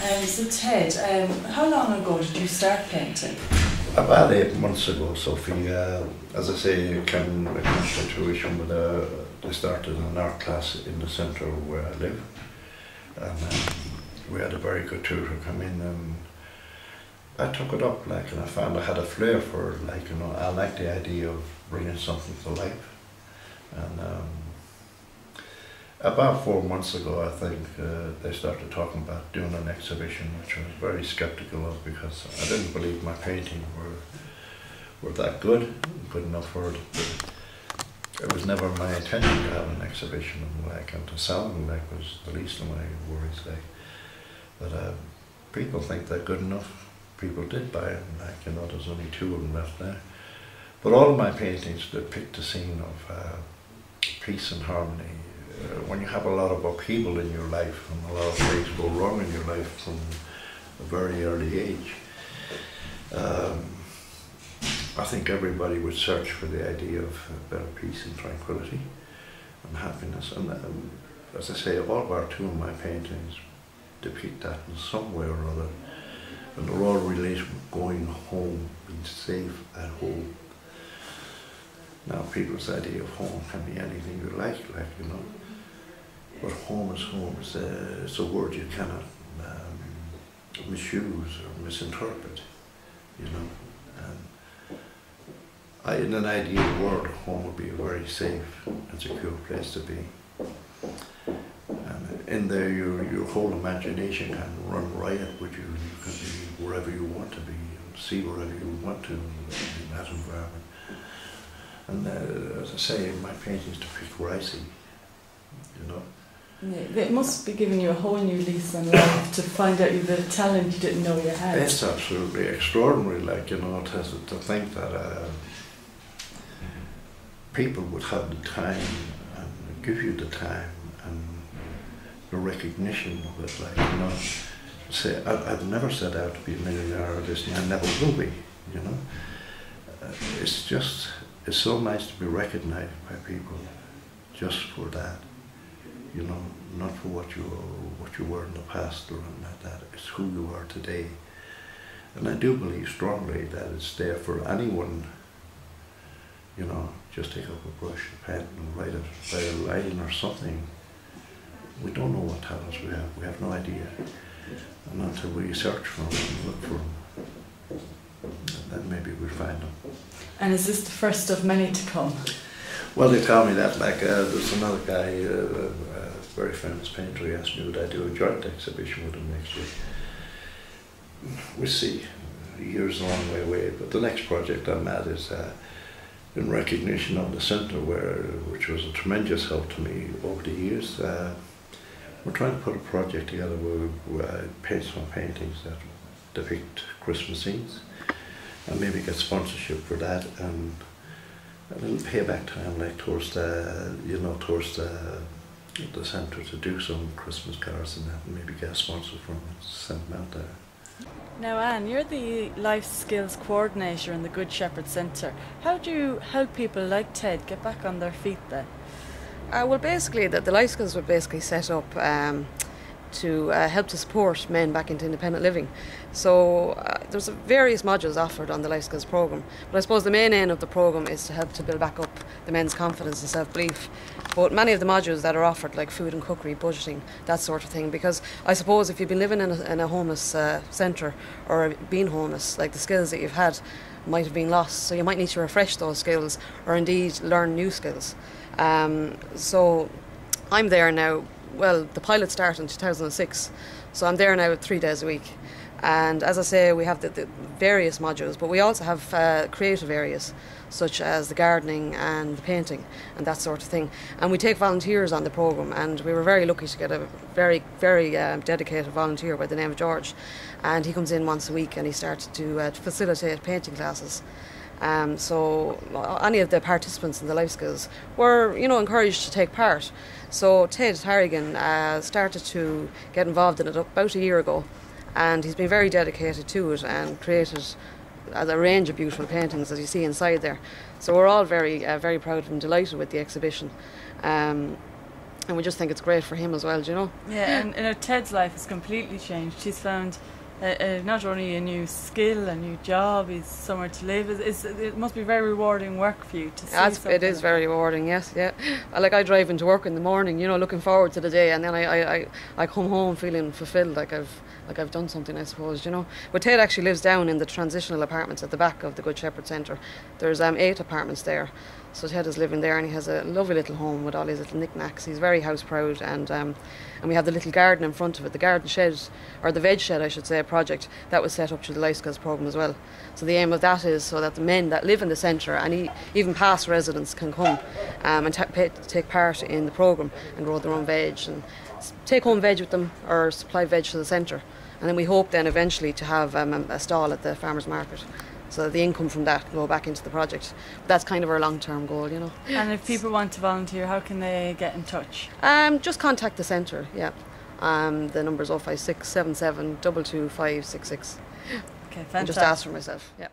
So Ted, how long ago did you start painting? About 8 months ago, Sophie. As I say, it came to fruition with I started an art class in the centre where I live, and we had a very good tutor come in, and I took it up, like, and I found I had a flair for it, like, you know, I like the idea of bringing something to life. And about 4 months ago, I think, they started talking about doing an exhibition, which I was very sceptical of because I didn't believe my painting were that good enough for it. But it was never my intention to have an exhibition, like, and to sell them, like, was the least of my worries, like. But people think they're good enough. People did buy them, like, you know, there's only 2 of them left now. But all of my paintings depict a scene of peace and harmony. When you have a lot of upheaval in your life and a lot of things go wrong in your life from a very early age, I think everybody would search for the idea of better peace and tranquility and happiness. And as I say, two of my paintings depict that in some way or other. And they're all related with going home, being safe at home. Now, people's idea of home can be anything you like, you know. But home is home. It's a word you cannot misuse or misinterpret, you know. And in an ideal world, home would be a very safe and secure place to be. And in there, your whole imagination can run riot with you. You can be wherever you want to be and see wherever you want to in that environment. And as I say, my paintings depict where I see, you know. Yeah, it must be giving you a whole new lease on life to find out the talent you didn't know you had. It's absolutely extraordinary, like, you know, to think that people would have the time and give you the time and the recognition of it, like, you know. Say, I've never set out to be a millionaire or this, and I never will be, you know. It's so nice to be recognized by people just for that, you know, not for what you were in the past or anything like that. It's who you are today. And I do believe strongly that it's there for anyone, you know, just take up a brush, a pen and write a line or something. We don't know what talents we have no idea. And until we search for them and look for them, then maybe we'll find them. And is this the first of many to come? Well, they tell me that, like, there's another guy, a very famous painter, he asked me would I do a joint exhibition with him next week. We'll see. A year's a long way away, but the next project I'm at is in recognition of the centre, which was a tremendous help to me over the years. We're trying to put a project together where I paint some paintings that depict Christmas scenes, and maybe get sponsorship for that, and a little payback time, like towards the centre, to do some Christmas cards and that, and maybe get a sponsor from it, send them out there. Now, Anne, you're the Life Skills Coordinator in the Good Shepherd Centre. How do you help people like Ted get back on their feet then? Well, basically, the Life Skills were basically set up to help to support men back into independent living. So there's various modules offered on the Life Skills programme, but I suppose the main aim of the programme is to help to build back up the men's confidence and self-belief. But many of the modules that are offered, like food and cookery, budgeting, that sort of thing, because I suppose if you've been living in a homeless centre or been homeless, like, the skills that you've had might have been lost, so you might need to refresh those skills or indeed learn new skills. So I'm there now. Well, the pilot started in 2006, so I'm there now 3 days a week. And as I say, we have the various modules, but we also have creative areas, such as the gardening and the painting and that sort of thing. And we take volunteers on the programme, and we were very lucky to get a very, very dedicated volunteer by the name of George. And he comes in once a week and he started to facilitate painting classes. So any of the participants in the Life Skills were, you know, encouraged to take part. So Ted Harrigan started to get involved in it about a year ago, and he's been very dedicated to it and created a range of beautiful paintings, as you see inside there. So we're all very, very proud and delighted with the exhibition. and we just think it's great for him as well, do you know. Yeah, and Ted's life has completely changed. He's found not only a new skill, a new job, he's somewhere to live. It must be very rewarding work for you to see something. It is very rewarding, yes, yeah. Like I drive into work in the morning, you know, looking forward to the day, and then I come home feeling fulfilled, like I've done something, I suppose, you know. But Ted actually lives down in the transitional apartments at the back of the Good Shepherd Centre. There's 8 apartments there. So Ted is living there, and he has a lovely little home with all his little knickknacks. He's very house proud, and we have the little garden in front of it, the garden shed, or the veg shed I should say, project that was set up through the Life Skills programme as well. So the aim of that is so that the men that live in the centre, and even past residents, can come and take part in the programme and grow their own veg and take home veg with them, or supply veg to the centre. And then we hope then eventually to have a stall at the farmers market, so that the income from that can go back into the project. But that's kind of our long-term goal, you know. And if people want to volunteer, how can they get in touch? Just contact the centre, yeah. The number's 056 77 225 66. Okay, fantastic. And just ask for myself, yeah.